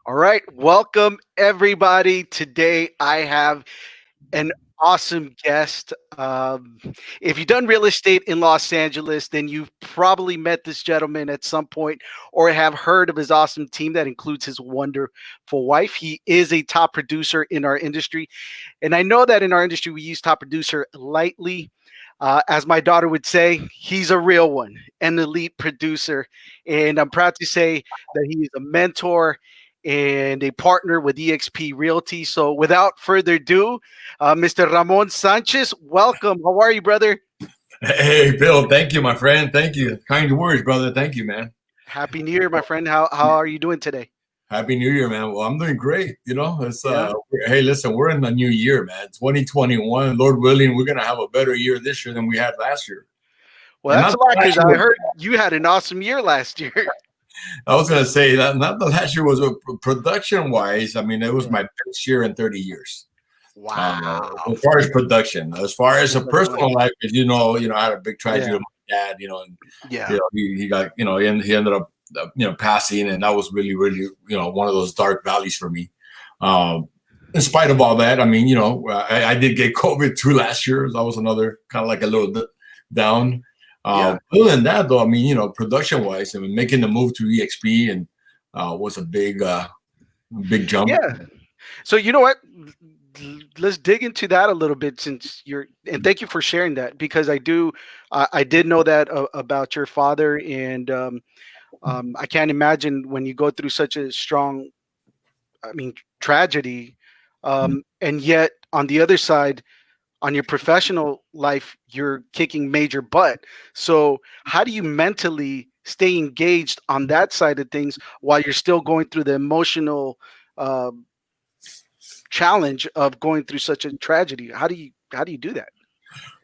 All right, welcome everybody. Today I have an awesome guest. If you've done real estate in Los Angeles, then you've probably met this gentleman at some point or have heard of his awesome team that includes his wonderful wife. He is a top producer in our industry. And I know that in our industry, we use top producer lightly. As my daughter would say, he's a real one, an elite producer. And I'm proud to say that he is a mentor and a partner with EXP Realty. So without further ado, Mr. Ramon Sanchez, welcome. How are you, brother? Hey, Bill, thank you, my friend. Thank you. Kind words, brother. Thank you, man. Happy New Year, my friend. How are you doing today? Happy New Year, man. Well, I'm doing great. It's Yeah. hey, listen, we're in the new year, man. 2021. Lord willing, we're gonna have a better year this year than we had last year. Well, And that's not a lot that last because year I was, heard you had an awesome year last year. I was gonna say that not the last year was a production wise. I mean, it was Yeah. my best year in 30 years. Wow. As far as production, as far as a personal Production-wise. life, because I had a big tragedy Yeah. with my dad. And Yeah. he got he ended up passing, and that was really really one of those dark valleys for me. In spite of all that, I mean, I did get COVID too last year. That was another kind of like a little bit down. Yeah. Other than that, though, I mean, production wise, I mean, making the move to EXP and was a big jump. Yeah. So you know what? Let's dig into that a little bit since you're and thank you for sharing that because I did know that about your father and I can't imagine when you go through such a strong tragedy and yet on the other side on your professional life you're kicking major butt. So how do you mentally stay engaged on that side of things while you're still going through the emotional uh, challenge of going through such a tragedy? How do you do that?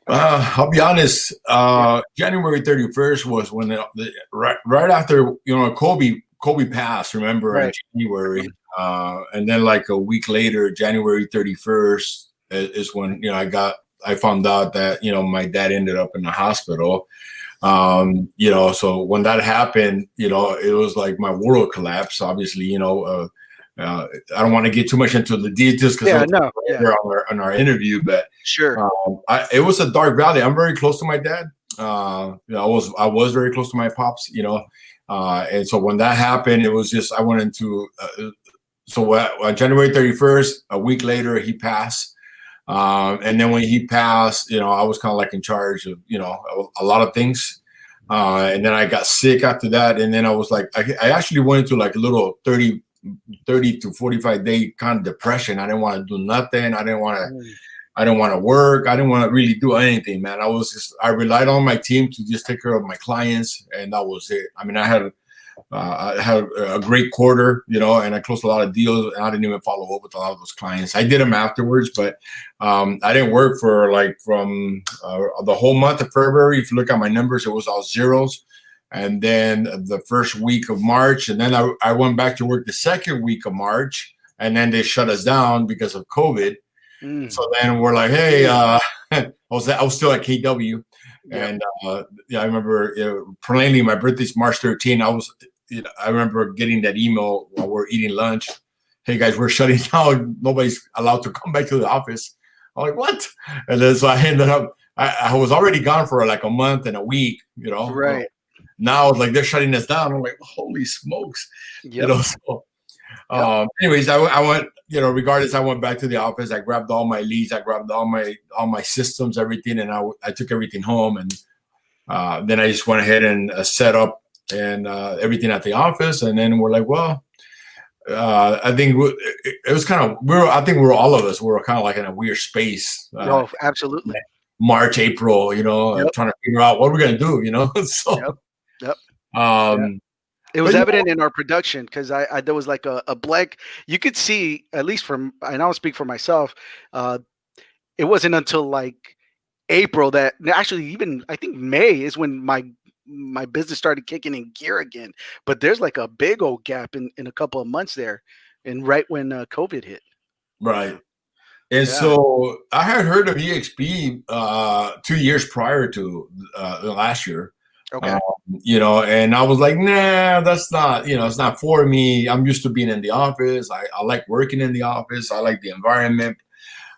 I'll be honest. Yeah. January 31st was when right after Kobe passed. Remember in Right. January, Mhm. and then like a week later, January 31st is when I found out that my dad ended up in the hospital. So when that happened, it was like my world collapsed. Obviously, I don't want to get too much into the details because Yeah. it'll No. take Yeah. forever on our interview, but Sure. it was a dark valley. I'm very close to my dad. I was very close to my pops. And so when that happened, it was just I went into. On January 31st, a week later, he passed. And then when he passed, I was kind of like in charge of a lot of things. And then I got sick after that, and then I was like, I actually went into like a little 30 to 45-day kind of depression. I didn't want to do nothing. Mm. I didn't want to work. I didn't want to really do anything, man. I relied on my team to just take care of my clients, and that was it. I mean, I had a great quarter, and I closed a lot of deals, and I didn't even follow up with a lot of those clients. I did them afterwards, but I didn't work for like from the whole month of February. If you look at my numbers, it was all zeros. And then the first week of March, and then I went back to work the second week of March, and then they shut us down because of COVID. Mm. So then we're like, hey, Ooh. I was still at KW, Yep. and I remember plainly my birthday's March 13. I remember getting that email while we're eating lunch. Hey guys, we're shutting down. Nobody's allowed to come back to the office. I'm like, what? And then so I ended up. I was already gone for like a month and a week. Right. Now like they're shutting us down. I'm like, holy smokes, Yep. So Yep. anyways, I went, regardless, I went back to the office. I grabbed all my leads. I grabbed all my systems, everything, and I took everything home. And then I just went ahead and set up and everything at the office. And then we're like, well, I think it was kind of I think all of us were kind of like in a weird space. Oh, absolutely. March, April, Yep. trying to figure out what we're gonna do. So Yep. Yep. Yeah. um, It but was evident in our production because I there was like a blank. You could see at least from, and I'll speak for myself. Uh, it wasn't until like April that actually even I think May is when my business started kicking in gear again. But there's like a big old gap in a couple of months there, and right when COVID hit. right. And Yeah. so I had heard of EXP 2 years prior to last year. Okay. And I was like, nah, that's not, it's not for me. I'm used to being in the office. I like working in the office. I like the environment.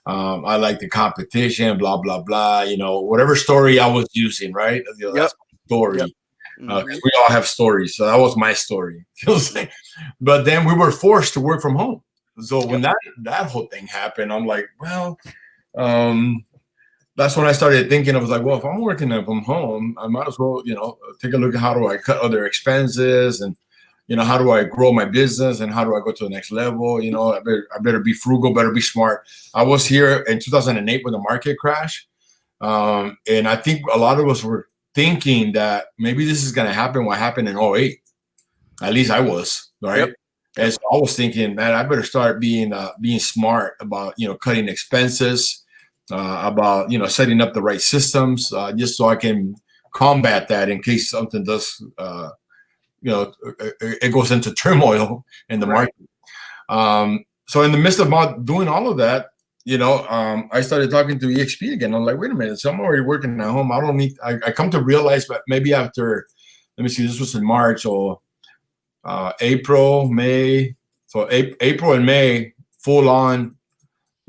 I like the competition, blah, blah, blah. Whatever story I was using, right? Yep. That's my Yep. story. Hmm. Because we all have stories. So that was my story. But then we were forced to work from home. So when Yep. that whole thing happened, I'm like, well, um, that's when I started thinking. I was like, well, if I'm working from home, I might as well, take a look at how do I cut other expenses, and how do I grow my business, and how do I go to the next level. I better be frugal, better be smart. I was here in 2008 when the market crashed, and I think a lot of us were thinking that maybe this is going to happen. What happened in '08? At least I was, Yep. right. Yep. And so I was thinking, man, I better start being smart about cutting expenses, about setting up the right systems, just so I can combat that in case something does, it goes into turmoil in the Right. market. So in the midst of doing all of that, I started talking to EXP again. I'm like, wait a minute, so I'm already working at home. I don't need. I come to realize, but maybe after, let me see, this was in March or April, May. So April and May, full on.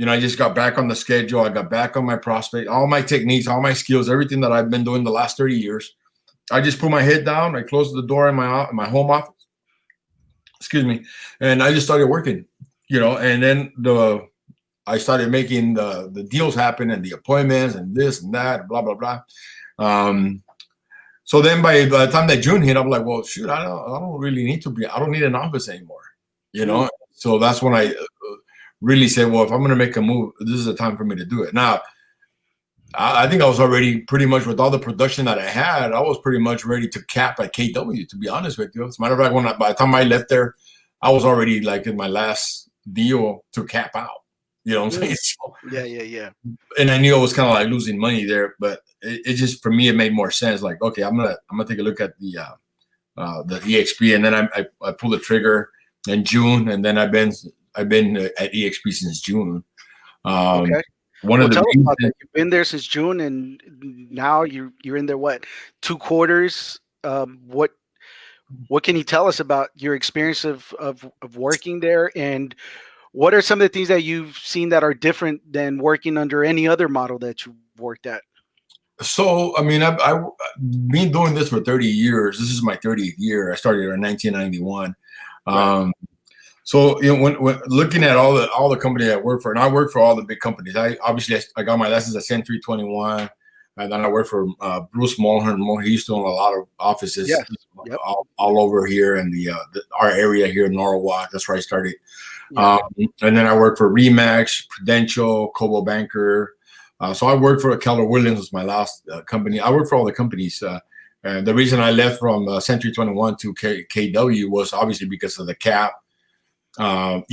I just got back on the schedule. I got back on my prospect, all my techniques, all my skills, everything that I've been doing the last 30 years. I just put my head down. I closed the door in my home office. Excuse me, and I just started working. And then I started making the deals happen and the appointments and this and that, blah blah blah. So then by the time that June hit, I'm like, well, shoot, I don't really need to be. I don't need an office anymore. Mm. So that's when I really said, well, if I'm going to make a move, this is the time for me to do it. Now, I think I was already pretty much, with all the production that I had, I was pretty much ready to cap at KW, to be honest with you. As a matter of fact, by the time I left there, I was already like in my last deal to cap out. You know what I'm Mm. saying? So, Yeah. Yeah. Yeah. and I knew I was kind of like losing money there, but it just, for me, it made more sense. Like, okay, I'm gonna take a look at the EXP, and then I pulled the trigger in June, and then I've been at EXP since June. Um, Okay. one Well, of the tell us about that. reasons, You've been there since June, and now you're in there. What, 2 quarters? What can you tell us about your experience of working there, and what are some of the things that you've seen that are different than working under any other model that you worked at? so I mean, I've been doing this for 30 years. This is my 30th year. I started in 1991. Right. So when looking at all the companies I work for, and I work for all the big companies. I got my license at Century 21, and then I work for Bruce Mulhern. He used to own a lot of offices Yes. Yep. all over here in our area here in Norwalk. That's where I started. Yeah. And then I worked for Remax, Prudential, Cobo Banker. So I worked for Keller Williams, was my last company. I worked for all the companies. And the reason I left from Century 21 to KW was obviously because of the cap. And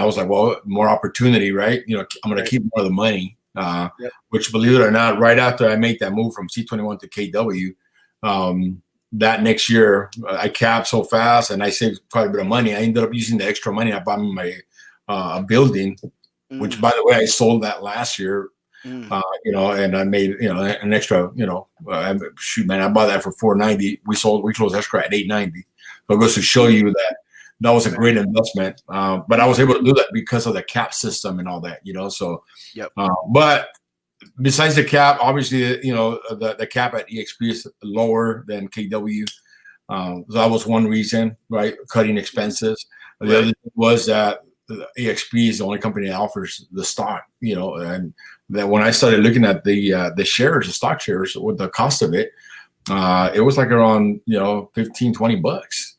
I was like, well, more opportunity, right? I'm going to Right. keep more of the money. Yep. Which, believe it or not, right after I made that move from C21 to KW, that next year I capped so fast and I saved quite a bit of money. I ended up using the extra money. I bought me my a building, which, Mm. by the way, I sold that last year. Mm. And I made an extra. Shoot, man, I bought that for $490. We closed escrow at $890. So it goes to show you that was a great investment. But I was able to do that because of the cap system and all that. So, Yep. but besides the cap, obviously, the cap at EXP is lower than KW. So that was one reason, right? Cutting expenses. The Right. other thing was that EXP is the only company that offers the stock, and that when I started looking at the shares, the stock shares, with the cost of it, it was like around, $15-20.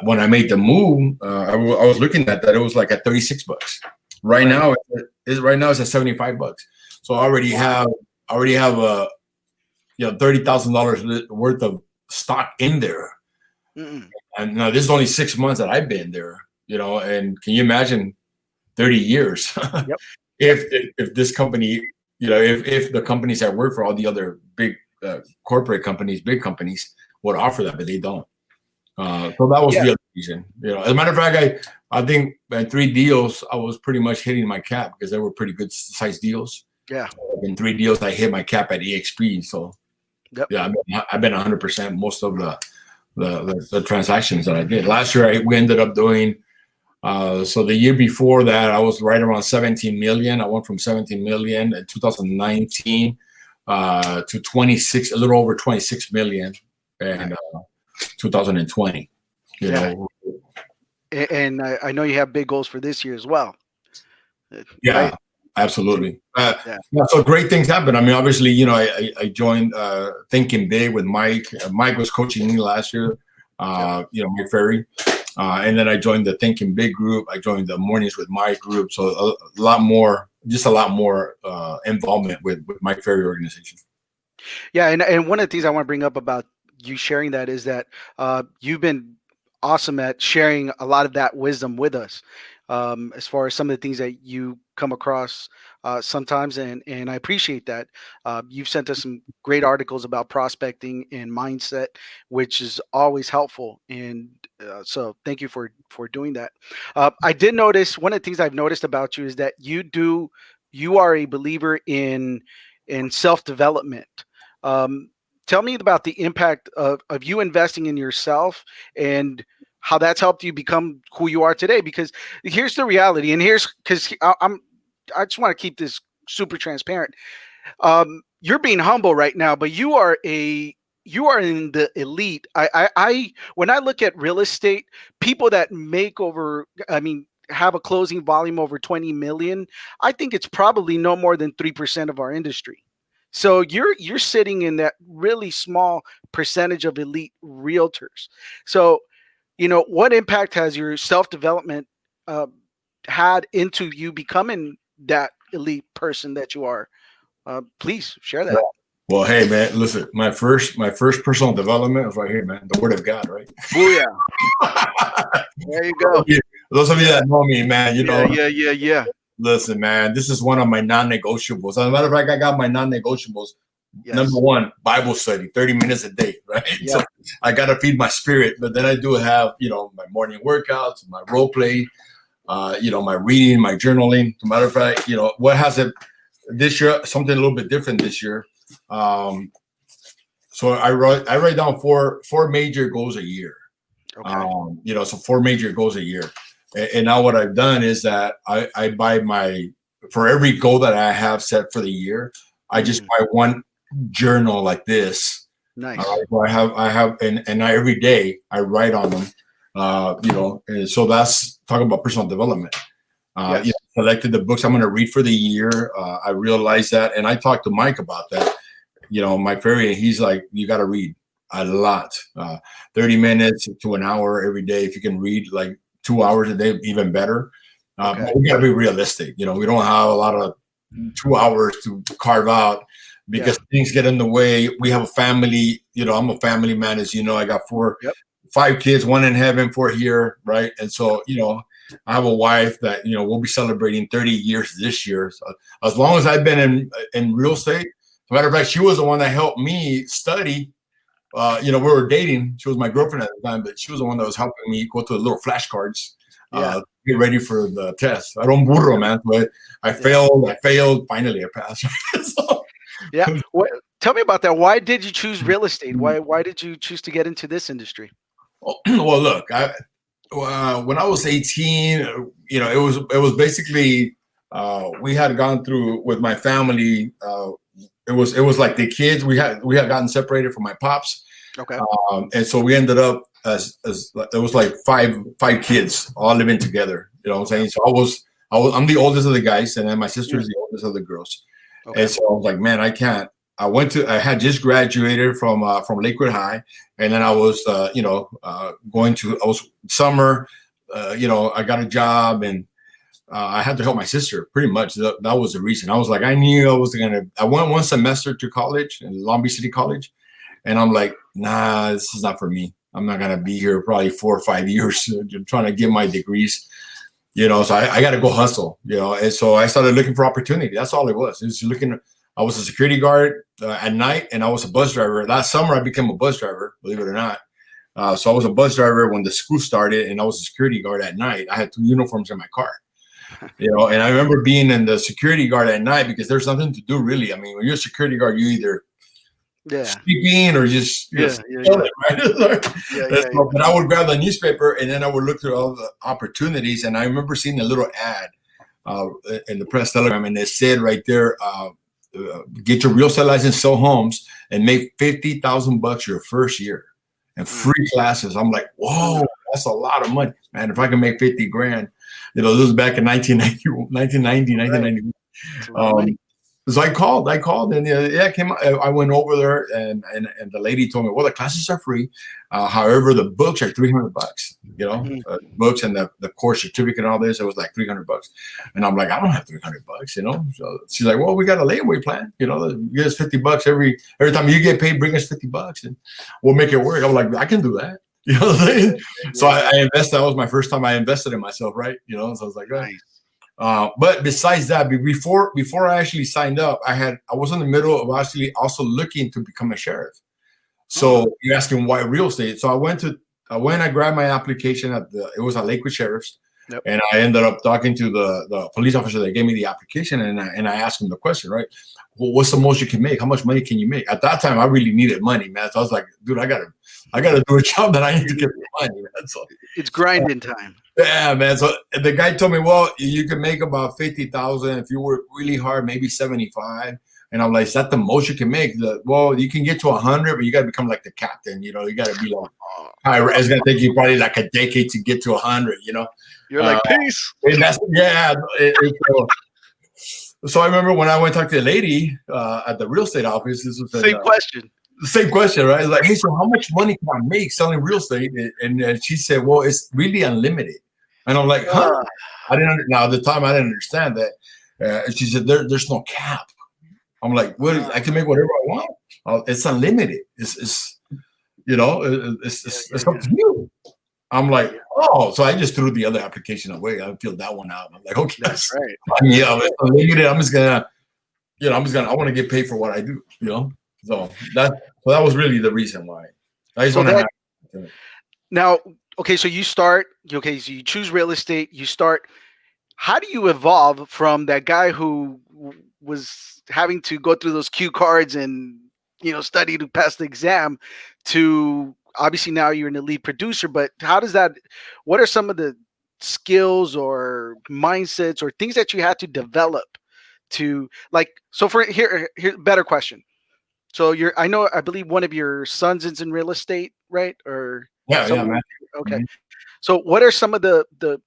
When I made the move, I was looking at that, it was like at $36. Right Right. now, it's at $75. So I already have a $30,000 worth of stock in there. Mm-mm. And now this is only 6 months that I've been there, and can you imagine 30 years? Yep. Yep. if this company, if the companies that work for all the other big corporate companies, big companies would offer that, but they don't. So that was Yeah. the other reason. As a matter of fact, I think in 3 deals, I was pretty much hitting my cap because they were pretty good size deals. Yeah. In 3 deals, I hit my cap at EXP. So Yep. Yeah, I've been 100% most of the transactions that I did. Last year, we ended up doing. So the year before that, I was right around 17 million. I went from 17 million in 2019 to 26, a little over 26 million in 2020. You Yeah. know, And I know you have big goals for this year as well, yeah, right? absolutely. Yeah. Yeah, so great things happen. I mean, obviously, you know, I joined Thinking Big with Mike. Mike was coaching me last year. Yep. You know, Mike Ferry. And then I joined the Thinking Big group. I joined the Mornings with Mike group. So a lot more, just a lot more involvement with Mike Ferry organization. Yeah, and one of the things I want to bring up about you sharing that is that you've been awesome at sharing a lot of that wisdom with us, as far as some of the things that you come across sometimes, and I appreciate that. You've sent us some great articles about prospecting and mindset, which is always helpful, and so thank you for doing that. I did notice one of the things I've noticed about you is that you are a believer in self development. um, Tell me about the impact of you investing in yourself and how that's helped you become who you are today. Because here's the reality, and here's because I just want to keep this super transparent. You're being humble right now, but you are in the elite. I when I look at real estate, people that make over, I mean, have a closing volume over 20 million, I think it's probably no more than 3% of our industry. So you're sitting in that really small percentage of elite realtors. So, what impact has your self development uh, had into you becoming that elite person that you are? Please share that. Well, hey man, listen, my first personal development was right here, man. The Word of God, right? Booyah. There you Those of go. you, those of you Yeah. that know me, man, you Yeah. know, Yeah. Yeah. Yeah. listen, man, this is one of my non-negotiables. As a matter of fact, I got my non-negotiables. Number Yes. one, Bible study, 30 minutes a day, right? So Yep. I got to feed my spirit, but then I do have, you know, my morning workouts, my role play, you know, my reading, my journaling. As a matter of fact, you know, what has it this year, something a little bit different this year. Um, so I write down four major goals a year. Okay. You know, so four major goals a year. And now what I've done is that I buy for every goal that I have set for the year, I just Mm, buy one journal like this. All nice. right. Where and every day I write on them. You know, and so that's talking about personal development. You Yes. know, selected the books I'm going to read for the year. I realized that, and I talked to Mike about that. You know, Mike Ferry, he's like, you got to read a lot, 30 minutes to an hour every day. If you can read like 2 hours a day, even better. Okay. But we got to be realistic. You know, we don't have a lot of 2 hours to carve out Yeah. because things get in the way. We have a family. You know, I'm a family man, as you know. I got Yep. 5 kids, one in heaven, four here, right? And so, you know, I have a wife that, you know, we'll be celebrating 30 years this year. So as long as I've been in real estate, as a matter of fact, she was the one that helped me study. You know, we were dating. She was my girlfriend at the time, but she was the one that was helping me go to the little flashcards, Yeah. get ready for the test. I don't burro, Yep. man, but I Yeah. failed. I failed. Finally, I passed. So, Yeah. What? Tell me about that. Why did you choose real estate? Why did you choose to get into this industry? well, look, when I was 18, you know, it was basically we had gone through with my family. It was like the kids we had gotten separated from my pops, Okay. and so we ended up as it was like five kids all living together. You know what I'm Okay. saying? So I'm the oldest of the guys, and then my sister Mm, is the oldest of the girls. okay. And so I was like, man, I can't. I had just graduated from Lakewood High, and then I was I was summer. You know, I got a job, and I had to help my sister. Pretty much that was the reason. I was like, I knew I was gonna. I went one semester to college in Long Beach City College, and I'm like, nah, this is not for me. I'm not gonna be here probably 4 or 5 years trying to get my degrees. You know, so I got to go hustle. You know, and so I started looking for opportunity. That's all it was. It was looking. I was a security guard at night, and I was a bus driver. Last summer, I became a bus driver. Believe it or not. So I was a bus driver when the school started, and I was a security guard at night. I had 2 uniforms in my car. You know, and I remember being in the security guard at night because there's nothing to do really. I mean, when you're a security guard, you either Yeah. sleeping or just Yeah. Yeah. Yeah. chilling, right? Yeah. And Yeah. so, but I would grab the newspaper and then I would look through all the opportunities. And I remember seeing a little ad uh, in the press telegram, and it said right there, get your real estate license, sell homes, and make $50,000 your first year, and Mm, free classes. I'm like, mm, whoa, that's a lot of money, man. If I can make 50 grand, this was back in 1990, right. 1990. It's a lot of money. Um, so I called, and yeah, I came. I went over there, and the lady told me, well, the classes are free. However, the books are $300. Mm, Books and the course certificate and all this. It was like $300, and I'm like, I don't have $300. So she's like, well, we got a layaway plan. Give us $50 every time you get paid. Bring us $50, and we'll make it work. I'm like, I can do that. You know what I'm saying? So yeah. I invested. That was my first time I invested in myself, right? So I was like, oh. Nice. But besides that, before I actually signed up, I was in the middle of actually also looking to become a sheriff. Oh, So you're asking why real estate? So I grabbed my application it was at Lakewood Sheriff's, yep. and I ended up talking to the police officer that gave me the application, and I asked him the question, right? Well, what's the most you can make? How much money can you make? At that time, I really needed money, man. So I was like, dude, I gotta do a job that I need to get money, man. So It's grinding time. yeah, man. So the guy told me, well, you can make about 50,000 if you work really hard, maybe 75. And I'm like, is that the most you can make? Well, you can get to 100, but you got to become like the captain. You got to be like, it's going to take you probably like a decade to get to 100. You're like, peace. And that's so I remember when I went to talk to the lady at the real estate office. This was Same question. the same question, right? It's like, hey, so how much money can I make selling real estate? And she said, well, it's really unlimited. And I'm like, huh? Now at the time I didn't understand that. And she said, there's no cap. I'm like, what? I can make whatever I want. It's unlimited. It's up to you. I'm like, oh, so I just threw the other application away. I filled that one out. I'm like, okay, That's right. it's unlimited. I'm just gonna, I want to get paid for what I do. So that was really the reason why. I just want to. Now, okay, so so you choose real estate, you start. How do you evolve from that guy who was having to go through those cue cards and study to pass the exam to obviously now you're an elite producer, but what are some of the skills or mindsets or things that you had to develop to for here better question. So I believe one of your sons is in real estate, right? Or Yeah, someone, man. okay. Mm-hmm. So what are some of the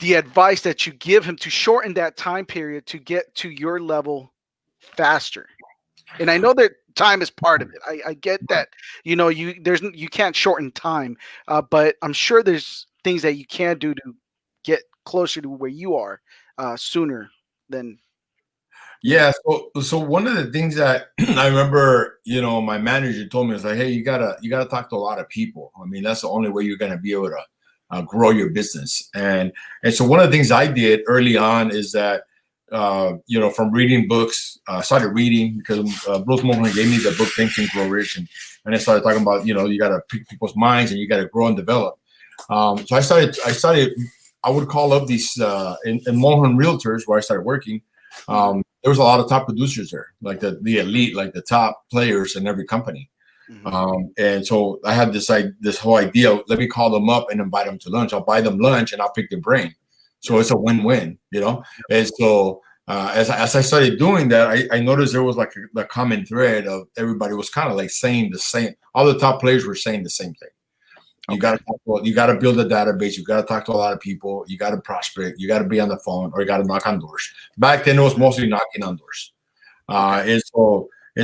advice that you give him to shorten that time period to get to your level faster? And I know that time is part of it. I get that, you can't shorten time, but I'm sure there's things that you can do to get closer to where you are sooner than. Yeah. So one of the things that I remember, my manager told me is like, hey, you gotta talk to a lot of people. I mean, that's the only way you're gonna be able to grow your business. And so one of the things I did early on is that, from reading books, I started reading because Bruce Mohan gave me the book Think and Grow Rich, and I started talking about, you got to pick people's minds and you got to grow and develop. So I started. I would call up these in Mohan Realtors where I started working. There was a lot of top producers there, like the elite, like the top players in every company. Mm-hmm. And so I had this whole idea. Let me call them up and invite them to lunch. I'll buy them lunch and I'll pick their brain. So it's a win-win, And so as I started doing that, I noticed there was like the common thread of everybody was kind of like saying the same. All the top players were saying the same thing. You got to build a database. You got to talk to a lot of people. You got to prospect. You got to be on the phone, or you got to knock on doors. Back then, it was mostly knocking on doors. And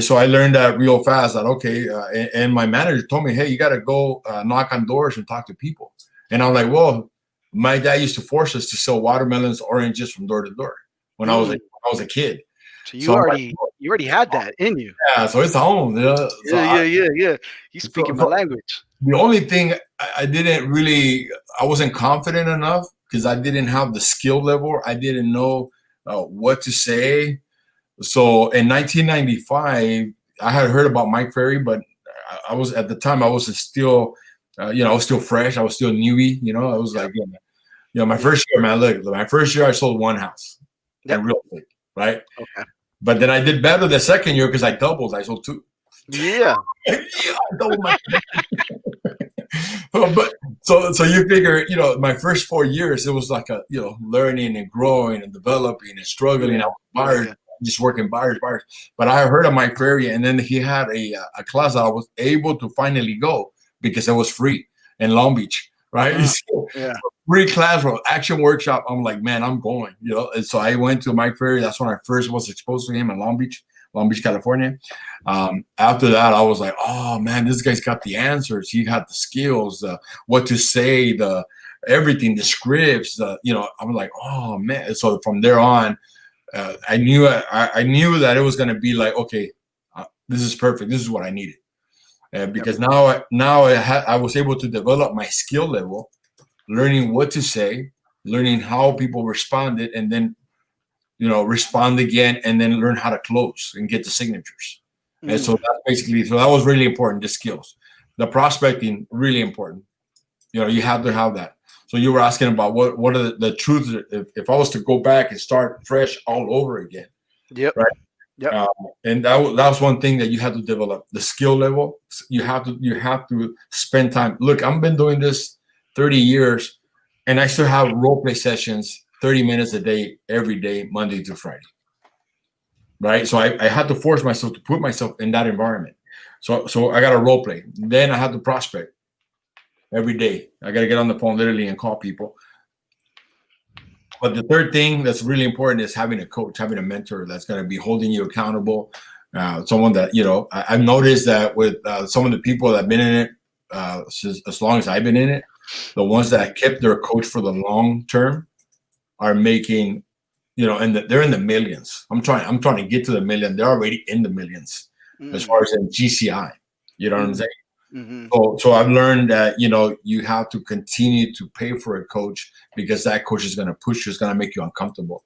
so I learned that real fast. That and my manager told me, hey, you got to go knock on doors and talk to people. And I'm like, well, my dad used to force us to sell watermelons, oranges from door to door when I was a kid. So you already had that in you. Yeah, so it's home. Yeah. You speaking my language. The only thing I wasn't confident enough because I didn't have the skill level. I didn't know what to say. So in 1995, I had heard about Mike Ferry, but I was at the time I was still, I was still fresh. I was still newy. I was like, my first year, man. Look, my first year I sold one house in real estate, right? Okay. But then I did better the second year because I doubled. I sold two. Yeah. Yeah, I doubled my. But so you figure, my first 4 years, it was like learning and growing and developing and struggling. I Yeah. was Yeah. buyers, Yeah. just working buyers. But I heard of Mike Ferry, and then he had a class that I was able to finally go because it was free in Long Beach, right? Uh, So, yeah. free class for action workshop. I'm like, man, I'm going, And so I went to Mike Ferry. That's when I first was exposed to him in Long Beach, California. After that, I was like, oh man, this guy's got the answers. He had the skills, what to say, the everything, the scripts. I'm like, oh man. So from there on, I knew that it was going to be like, okay, this is perfect. This is what I needed. Yep. Because now I was able to develop my skill level, learning what to say, learning how people responded, and then respond again, and then learn how to close and get the signatures. And so Mm. that's basically, so that was really important. The skills, the prospecting, really important. You have to have that. So you were asking about what are the truths if I was to go back and start fresh all over again, Yep. right? Yep. Um, and that was one thing that you had to develop the skill level. You have to spend time. Look, I've been doing this 30 years, and I still have role play sessions 30 minutes a day, every day, Monday to Friday. Right. So I had to force myself to put myself in that environment. So I got to role play. Then I had to prospect every day. I got to get on the phone literally and call people. But the third thing that's really important is having a coach, having a mentor that's going to be holding you accountable. Someone that, I've noticed that with some of the people that have been in it since as long as I've been in it, the ones that kept their coach for the long term are making, and they're in the millions. I'm trying to get to the million. They're already in the millions as far Mm. as in GCI. You know what I'm Mm. saying? Mm-hmm. So I've learned that you have to continue to pay for a coach because that coach is going to push you, is going to make you uncomfortable.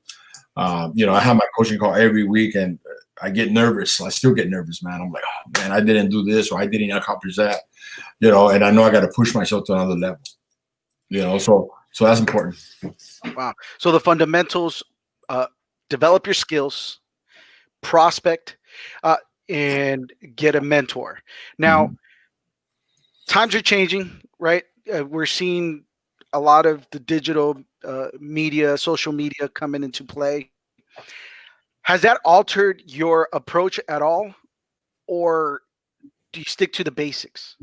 I have my coaching call every week, and I get nervous. I still get nervous, man. I'm like, oh man, I didn't do this or I didn't accomplish that. And I know I got to push myself to another level. So that's important. Wow. So the fundamentals: uh, develop your skills, prospect, uh, and get a mentor. Now, Mhm. times are changing, right? We're seeing a lot of the digital media, social media coming into play. Has that altered your approach at all, or do you stick to the basics?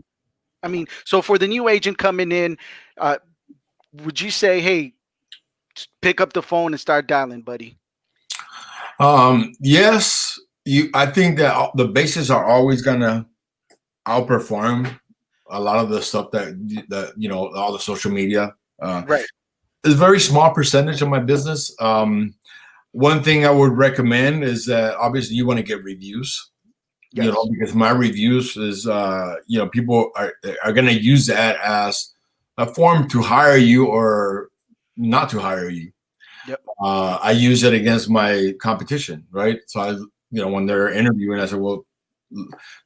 I mean, so for the new agent coming in, uh, would you say, "Hey, pick up the phone and start dialing, buddy"? Yes, I think that the bases are always gonna outperform a lot of the stuff that all the social media. Right. It's a very small percentage of my business. One thing I would recommend is that obviously you want to get reviews. Yes. Because my reviews is people are going to use that as a form to hire you or not to hire you. Yep. I use it against my competition, right? So when they're interviewing, I said, well,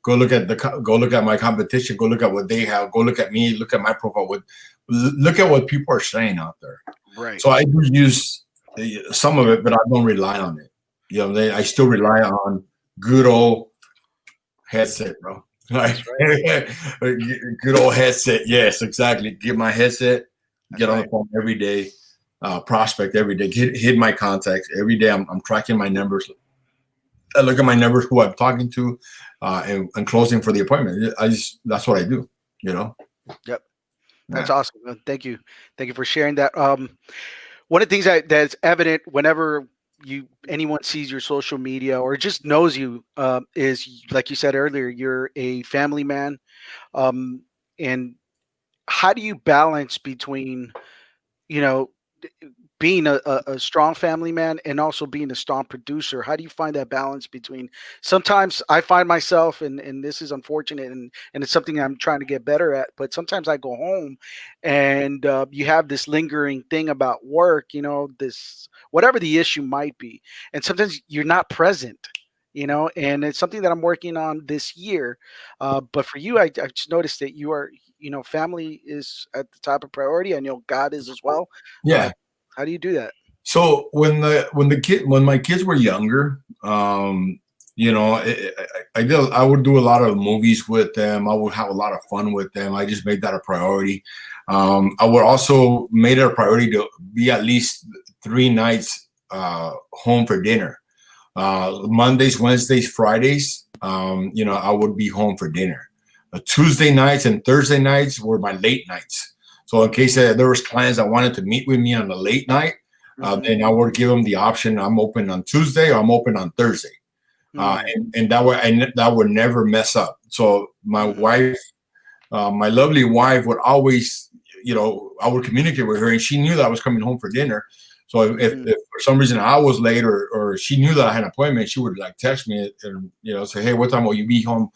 go look at my competition, go look at what they have, go look at me, look at my profile, look at what people are saying out there. Right. So I do use some of it, but I don't rely on it. I still rely on good old headset, bro. Like That's right. good old headset. Yes, exactly. Get my headset, That's get on right. the phone every day, prospect every day, hit my contacts every day. I'm tracking my numbers. I look at my numbers, who I'm talking to, and closing for the appointment. That's what I do. You know. Yep. That's Yeah. awesome. Thank you. Thank you for sharing that. One of the things that's evident whenever anyone sees your social media or just knows you is, like you said earlier, you're a family man. Um, and how do you balance between, you know, being a strong family man and also being a strong producer? How do you find that balance between? Sometimes I find myself, and this is unfortunate, and it's something I'm trying to get better at, but sometimes I go home and you have this lingering thing about work, this whatever the issue might be, and sometimes you're not present. And it's something that I'm working on this year. But for you, I just noticed that you are, family is at the top of priority. I know God is as well. uh, Yeah. how do you do that? So when my kids were younger, I would do a lot of movies with them. I would have a lot of fun with them. I just made that a priority. I would also made it a priority to be at least 3 nights home for dinner. Mondays, Wednesdays, Fridays. I would be home for dinner. Tuesday nights and Thursday nights were my late nights. So in case there was clients that wanted to meet with me on a late night, Mhm. then I would give them the option. I'm open on Tuesday or I'm open on Thursday, Mm, and that would never mess up. So my mhm, wife, my lovely wife, would always, I would communicate with her, and she knew that I was coming home for dinner. So mhm, if for some reason I was late, or she knew that I had an appointment, she would like text me and say, "Hey, what time will you be home,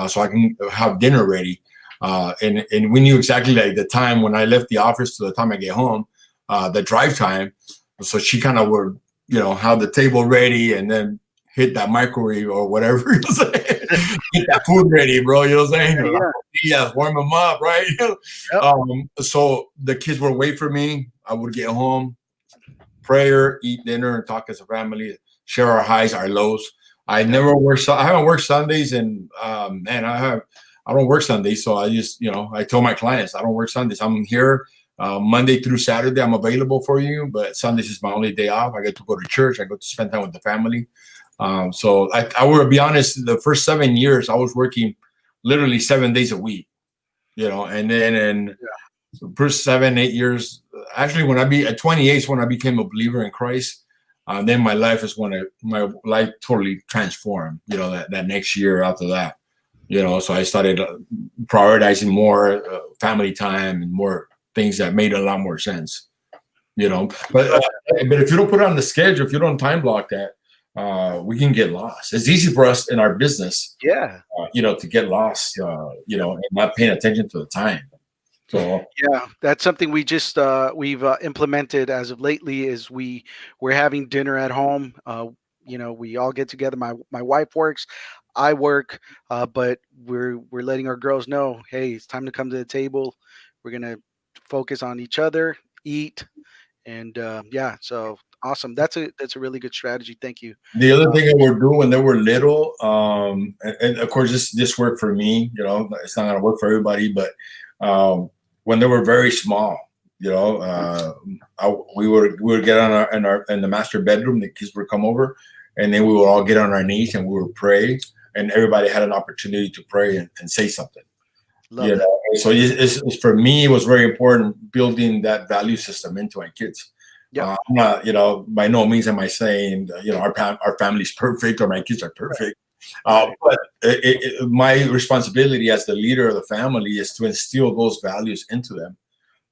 so I can have dinner ready?" And we knew exactly like the time when I left the office to the time I get home, the drive time. So she kind of would, have the table ready and then hit that microwave or whatever. Get that food ready, bro. You know what I'm saying? yeah, Or yeah, yeah, warm them up, right? yep, So the kids would wait for me. I would get home, prayer, eat dinner, and talk as a family, share our highs, our lows. yep, I haven't worked Sundays, and man, I don't work Sundays, so I just, I tell my clients I don't work Sundays. I'm here Monday through Saturday. I'm available for you, but Sundays is my only day off. I get to go to church. I get to spend time with the family. So I will be honest. The first 7 years, I was working literally 7 days a week. And then in yeah, the first 7, 8 years, actually, when I be at 28 is when I became a believer in Christ. Then my life totally transformed. That next year after that. So I started prioritizing more family time and more things that made a lot more sense. But love but if you don't put it on the schedule, if you don't time block that, we can get lost. It's easy for us in our business, that. Yeah. to get lost, and not paying attention to the time. So Yeah, that's something we've implemented as of lately is we're having dinner at home. We all get together. My wife works, I work, but we're letting our girls know, hey, it's time to come to the table. We're gonna focus on each other, eat, and yeah. So awesome. That's a really good strategy. Thank you. the other Uh, thing I would do when they were little, and of course this worked for me. It's not gonna work for everybody, but when they were very small, we would get on in the master bedroom. The kids would come over, and then we would all get on our knees and we would pray, and everybody had an opportunity to pray and say something. Love that. So it's for me, it was very important building that value system into my kids. Yep. I'm not, by no means am I saying, our family's perfect or my kids are Right. perfect. Right. But my responsibility as the leader of the family is to instill those values into them.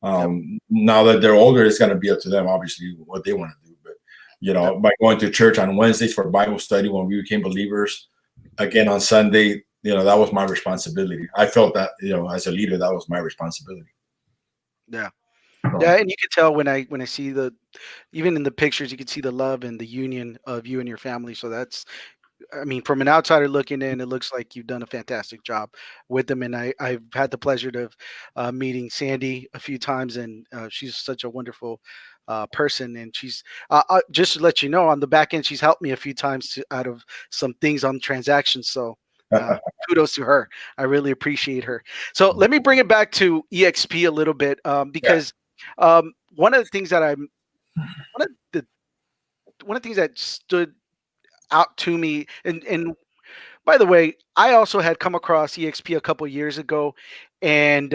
Yep. Now that they're older, it's going to be up to them, obviously, what they want to do. But, Yep. by going to church on Wednesdays for Bible study when we became believers, again on Sunday, that was my responsibility. I felt that, as a leader, that was my responsibility. Yeah. So, Yeah, and you can tell when I see even in the pictures, you can see the love and the union of you and your family. So I mean, from an outsider looking in, it looks like you've done a fantastic job with them. And I've had the pleasure of meeting Sandy a few times, and she's such a wonderful person. And she's just to let you know, on the back end, she's helped me a few times out of some things on transactions. So uh, kudos to her. I really appreciate her. So let me bring it back to EXP a little bit yeah. because one of the things that I'm one of the one of the things that stood out to me and by the way, I also had come across EXP a couple years ago, and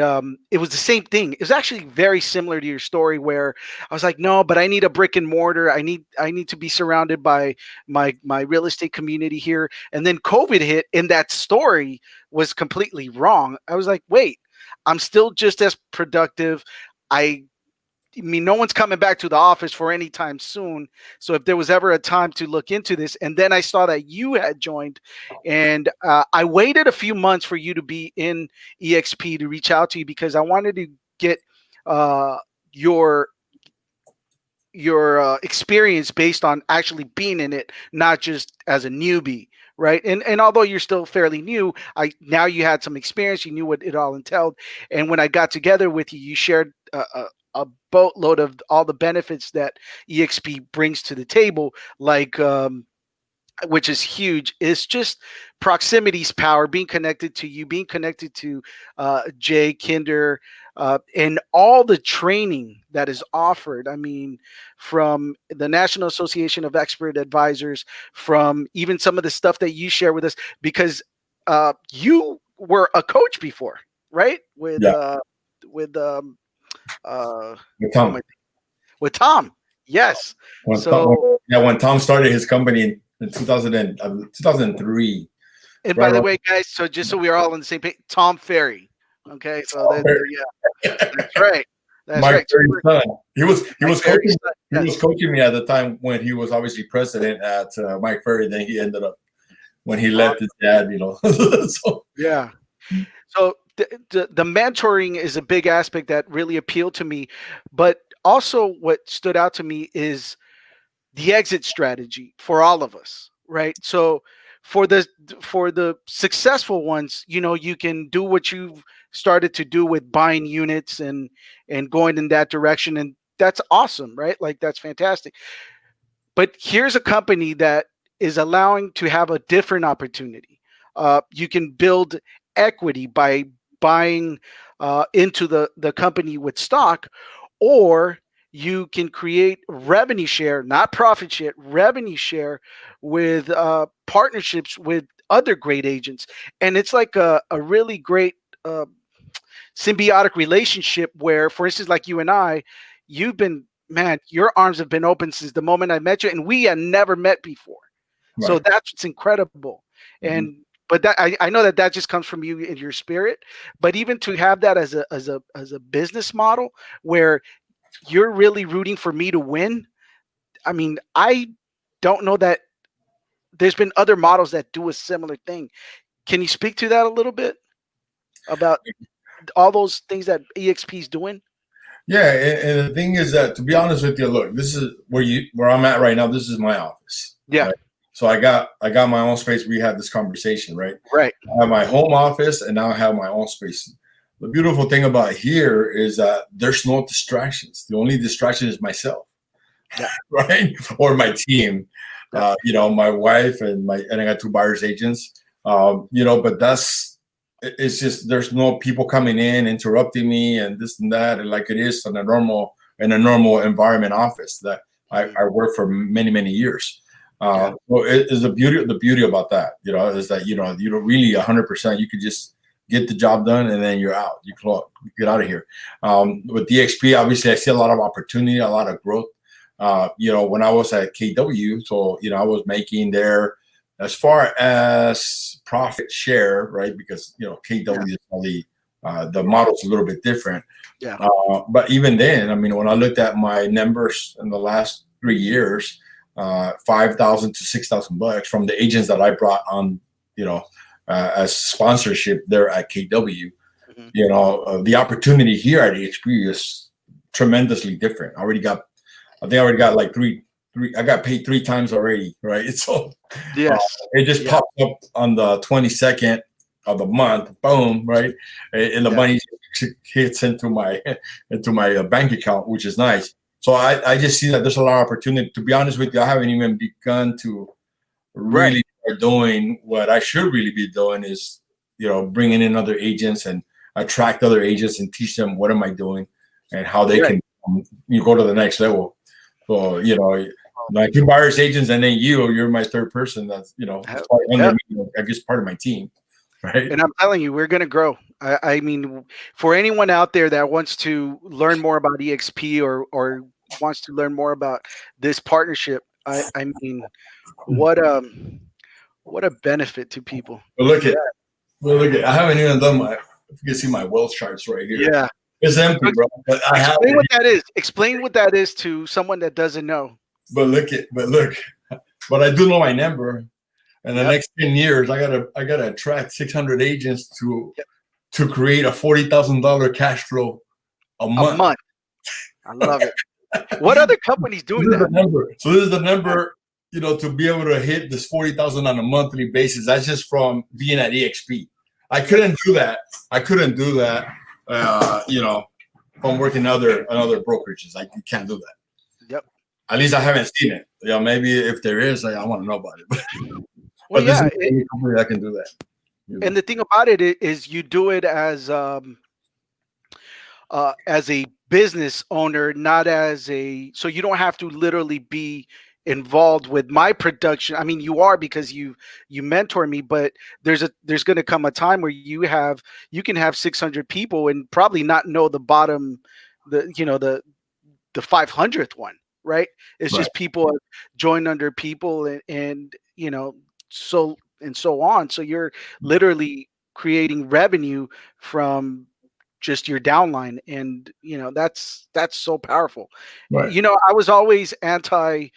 it was the same thing. It was actually very similar to your story, where I was like, "No, but I need a brick and mortar. I need to be surrounded by my real estate community here." And then COVID hit, and that story was completely wrong. I was like, "Wait, I'm still just as productive. I I mean, no one's coming back to the office for any time soon. So if there was ever a time to look into this, and then I saw that you had joined, and I waited a few months for you to be in EXP to reach out to you because I wanted to get uh, your experience based on actually being in it, not just as a newbie, right? And although you're still fairly new, I now you had some experience, you knew what it all entailed, and when I got together with you, you shared. a boatload of all the benefits that EXP brings to the table, like which is huge. It's just proximity's power, being connected to you, being connected to Jay Kinder, and all the training that is offered. I mean, from the National Association of Expert Advisors, from even some of the stuff that you share with us, because you were a coach before, right? Yeah, With with who am I Tom. with Tom. Yes. So, When Tom started his company in 2003, and right by the around. way, guys, so just so we are all on the same page, Tom Ferry. Okay, so yeah, that's right. That's Mike right. So Perry's son. He Mike was Ferry's coaching. son. He was Yes. coaching me at the time when he was obviously president at Mike Perry. Then he ended up when he Awesome. left his dad. So Yeah. So the mentoring is a big aspect that really appealed to me, but also what stood out to me is the exit strategy for all of us, right? So for the successful ones, you can do what you've started to do with buying units and going in that direction, and that's awesome, right? Like, that's fantastic. But here's a company that is allowing to have a different opportunity. You can build equity by buying into the company with stock, or you can create revenue share, not profit share, revenue share with partnerships with other great agents. And it's like a really great uh, symbiotic relationship where, for instance, like you and I, you've been, man, your arms have been open since the moment I met you, and we had never met before. So right. that's what's incredible. Mhm. And but that I know that just comes from you in your spirit. But even to have that as a business model where you're really rooting for me to win, I mean, I don't know that there's been other models that do a similar thing. Can you speak to that a little bit about all those things that EXP is doing? Yeah, and the thing is that, to be honest with you, look, this is where I'm at right now. This is my office, Yeah, right? So I got my own space. We had this conversation, right? right. I have my home office, and now I have my own space. The beautiful thing about here is that there's no distractions. The only distraction is myself, Yeah, right? Or my team. yeah, My wife and I got two buyers agents. But it's just there's no people coming in interrupting me and this and that, and like it is in a normal environment office that mhm, I worked for many years. yeah, So it is the beauty about that, is that you don't really 100%. You could just get the job done and then you're out. You get out of here. With DXP, obviously, I see a lot of opportunity, a lot of growth. When I was at KW, so I was making there as far as profit share, right? Because yeah, KW is only the model's a little bit different. yeah, But even then, I mean, when I looked at my numbers in the last 3 years, 5,000 to 6,000 bucks from the agents that I brought on, as sponsorship there at KW. mhm, The opportunity here at EXP is tremendously different. I think I already got like three. I got paid 3 times already, right? So uh, yes, it just yeah, popped up on the 22nd of the month, boom, right? And the yeah, money hits into my bank account, which is nice. So I just see that there's a lot of opportunity. To be honest with you, I haven't even begun to right, really start doing what I should really be doing is, bringing in other agents and attract other agents and teach them what am I doing and how they right. can you go to the next level. So, my two buyers agents and then you're my third person. That's, part under Yep. me, I guess part of my team. Right. And I'm telling you, we're going to grow. I mean, for anyone out there that wants to learn more about EXP, or wants to learn more about this partnership, I mean, what what a benefit to people. But I haven't even done if you can see my wealth charts right here. Yeah. It's So empty, bro. But I have explain it. what that is. Explain what that is to someone that doesn't know. But I do know my number. In the Yep. next 10 years, I gotta attract 600 agents to Yep. to create a $40,000 cash flow a A month. month. I love it. What other companies This doing is the that? number. So this is the number, to be able to hit this 40,000 on a monthly basis. That's just from being at EXP. I Yep. couldn't do that. I couldn't do that. Uh, you know, if I'm working other brokerages. Like you can't do that. Yep. At least I haven't seen it. Maybe if there is, I want to know about it. Well, But this is yeah. the only company that can do that. And the thing about it is you do it as a business owner, not as a, so you don't have to literally be involved with my production. I mean, you are because you mentor me, but there's going to come a time where you can have 600 people and probably not know the bottom, the 500th one, right? It's Right. just people join under people, and so and so on. So you're literally creating revenue from just your downline, and that's so powerful. Right. I was always anti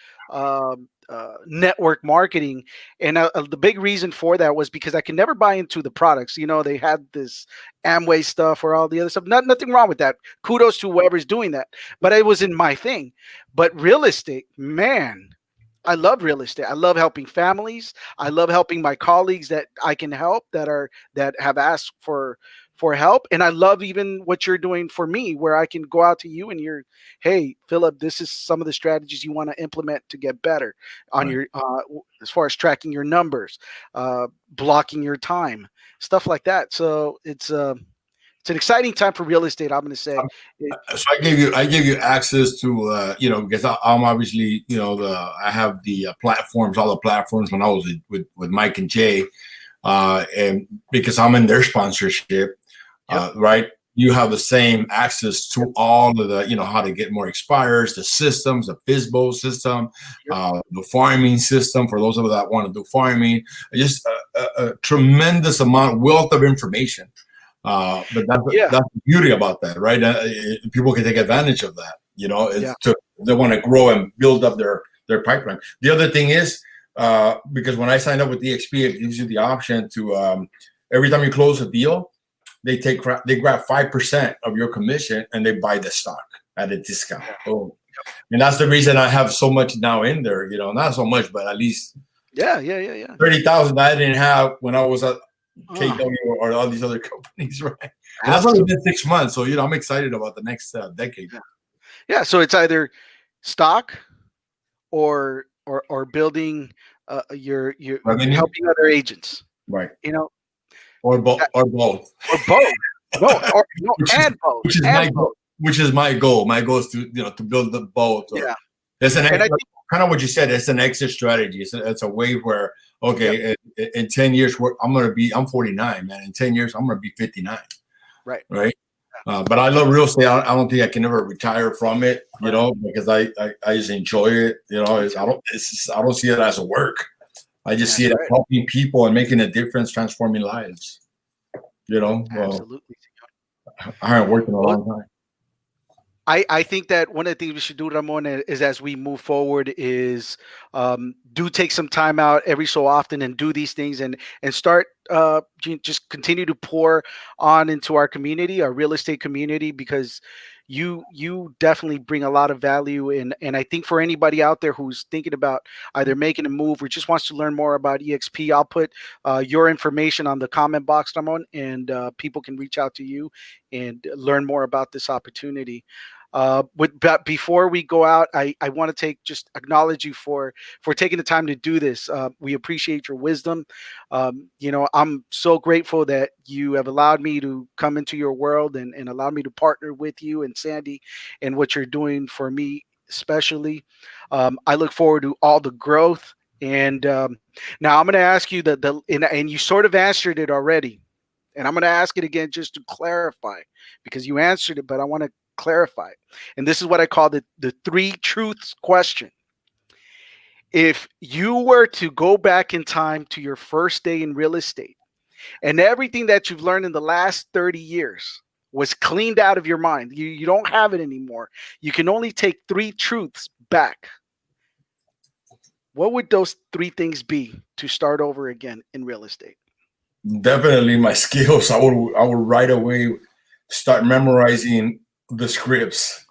network marketing, and the big reason for that was because I can never buy into the products. They had this Amway stuff or all the other stuff. Nothing wrong with that. Kudos to whoever's doing that, but it wasn't my thing. But real estate, man, I love real estate. I love helping families. I love helping my colleagues that I can help, that have asked for help. And I love even what you're doing for me, where I can go out to you and hey, Philip, this is some of the strategies you want to implement to get better on Right. your as far as tracking your numbers, blocking your time, stuff like that. So it's an exciting time for real estate, I'm going to say. So I gave you access to because I'm obviously I have the platforms, all the platforms when I was with Mike and Jay, and because I'm in their sponsorship, Yep. right? You have the same access to all of the how to get more expires, the systems, the FISBO system, the farming system for those of you that want to do farming. Just a tremendous amount, wealth of information. But that's the beauty about that, right? People can take advantage of that. They want to grow and build up their pipeline. The other thing is because when I signed up with EXP, it gives you the option to every time you close a deal, they grab 5% of your commission and they buy the stock at a discount. Oh, and that's the reason I have so much now in there. Not so much, but at least 30,000 I didn't have when I was at KW or all these other companies, right? And that's only been 6 months, so I'm excited about the next decade. Yeah, so it's either stock or building your Revenue? helping other agents, Right? or both, or both. No, and both, which is and my both. goal. Which is my goal. My goal is to build the both. Yeah, it's an and I think, kind of what you said. It's an exit strategy. It's a way where in 10 years I'm 49, man. In 10 years I'm gonna be 59. right. But I love real estate. I don't think I can ever retire from it, because I just enjoy it. I don't see it as a work. I just see it as helping people and making a difference, transforming lives. Absolutely. I haven't worked in a long time. I think that one of the things we should do, Ramon, is as we move forward is do take some time out every so often and do these things and start just continue to pour on into our community, our real estate community, because you definitely bring a lot of value. And I think for anybody out there who's thinking about either making a move or just wants to learn more about EXP, I'll put your information on the comment box, Ramon, and people can reach out to you and learn more about this opportunity. But before we go out, I want to just acknowledge you for taking the time to do this. We appreciate your wisdom. I'm so grateful that you have allowed me to come into your world and allowed me to partner with you and Sandy and what you're doing for me, especially. I look forward to all the growth. And now I'm going to ask you and you sort of answered it already. And I'm going to ask it again just to clarify, because you answered it, but I want to clarify. And this is what I call the three truths question. If you were to go back in time to your first day in real estate and everything that you've learned in the last 30 years was cleaned out of your mind, you don't have it anymore. You can only take three truths back. What would those three things be to start over again in real estate? Definitely my skills. I would right away start memorizing the scripts,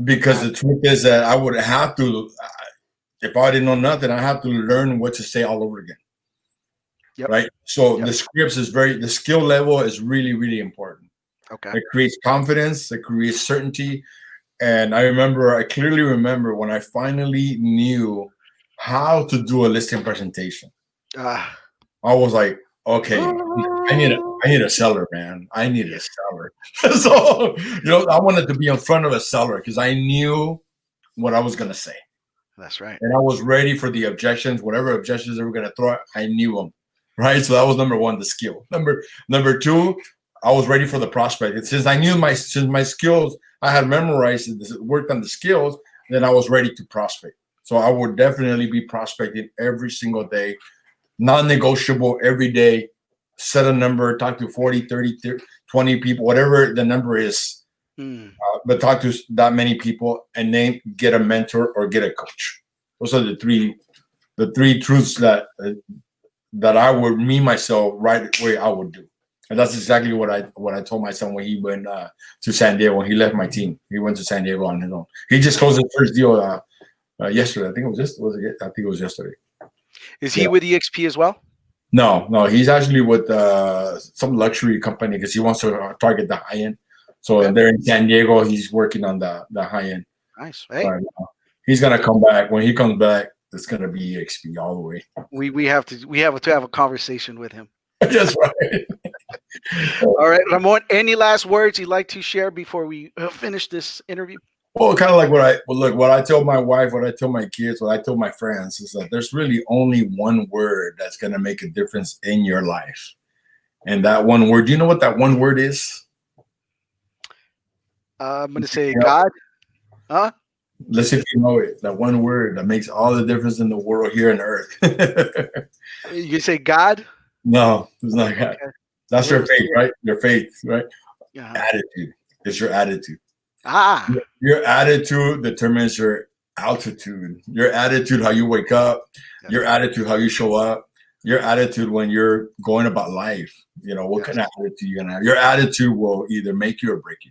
because the truth is that I would have to, if I didn't know nothing, I have to learn what to say all over again. Right. So the scripts the skill level is really, really important. Okay. It creates confidence. It creates certainty. And I clearly remember when I finally knew how to do a listing presentation. Uh, I was like, okay, I need a seller, man. I need a seller. So, I wanted to be in front of a seller because I knew what I was going to say. that's right. And I was ready for the objections, whatever objections they were going to throw. I knew them, right? So that was number one, the skill. Number two, I was ready for the prospect. And since I knew my skills, I had memorized and worked on the skills, then I was ready to prospect. So I would definitely be prospecting every single day, non-negotiable every day. Set a number, talk to 40, 30, 20 people, whatever the number is. But talk to that many people and then get a mentor or get a coach. Those are the three truths that I would myself right away I would do. And that's exactly what I told my son when he went to San Diego. When he left my team, he went to San Diego on his own. He just closed his first deal yesterday. I think it was yesterday. Is he with EXP as well? No, he's actually with some luxury company because he wants to target the high end. So they're in San Diego. He's working on the high end. Nice. Hey, but, he's gonna come back. When he comes back, it's gonna be EXP all the way. We have to have a conversation with him. That's right. All right, Ramon. Any last words you'd like to share before we finish this interview? Well, kind of like what I tell my wife, what I tell my kids, what I tell my friends is that there's really only one word that's gonna make a difference in your life, and that one word. Do you know what that one word is? I'm going to say God. Huh? Let's see if you know it. That one word that makes all the difference in the world here on earth. You say God? No, it's not God. Okay. That's your faith, right? Your faith, right? Yeah. Attitude. It's your attitude. Ah. Your attitude determines your altitude. Your attitude, how you wake up. Your attitude, how you show up. Your attitude when you're going about life. What kind of attitude you're going to have. Your attitude will either make you or break you.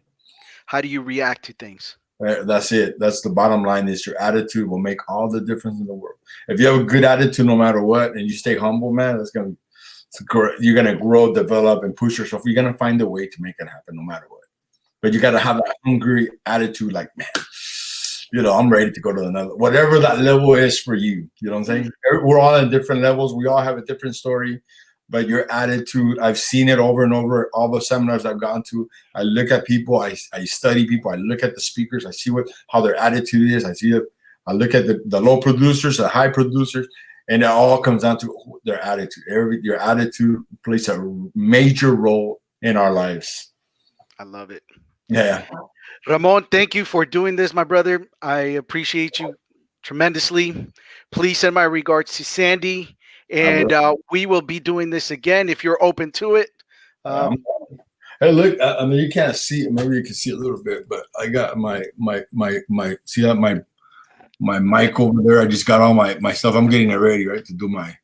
How do you react to things? That's it. That's the bottom line is your attitude will make all the difference in the world. If you have a good attitude no matter what and you stay humble, man, you're going to grow, develop, and push yourself. You're going to find a way to make it happen no matter what. But you got to have that hungry attitude like, man, I'm ready to go to another, whatever that level is for you. You know what I'm saying? We're all at different levels. We all have a different story. But your attitude, I've seen it over and over. All the seminars I've gone to, I look at people, I study people, I look at the speakers, I see how their attitude is. I look at the low producers, the high producers, and it all comes down to their attitude. Your attitude plays a major role in our lives. I love it. Yeah. Ramon, thank you for doing this, my brother. I appreciate you tremendously. Please send my regards to Sandy. And we will be doing this again if you're open to it. Hey, look! I mean, you can't see it. Maybe you can see it a little bit, but I got my see that my mic over there. I just got all my stuff. I'm getting it ready, right, to do my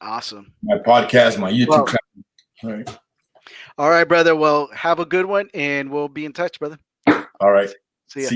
podcast, my YouTube channel. All right. All right, brother. Well, have a good one, and we'll be in touch, brother. All right. See ya.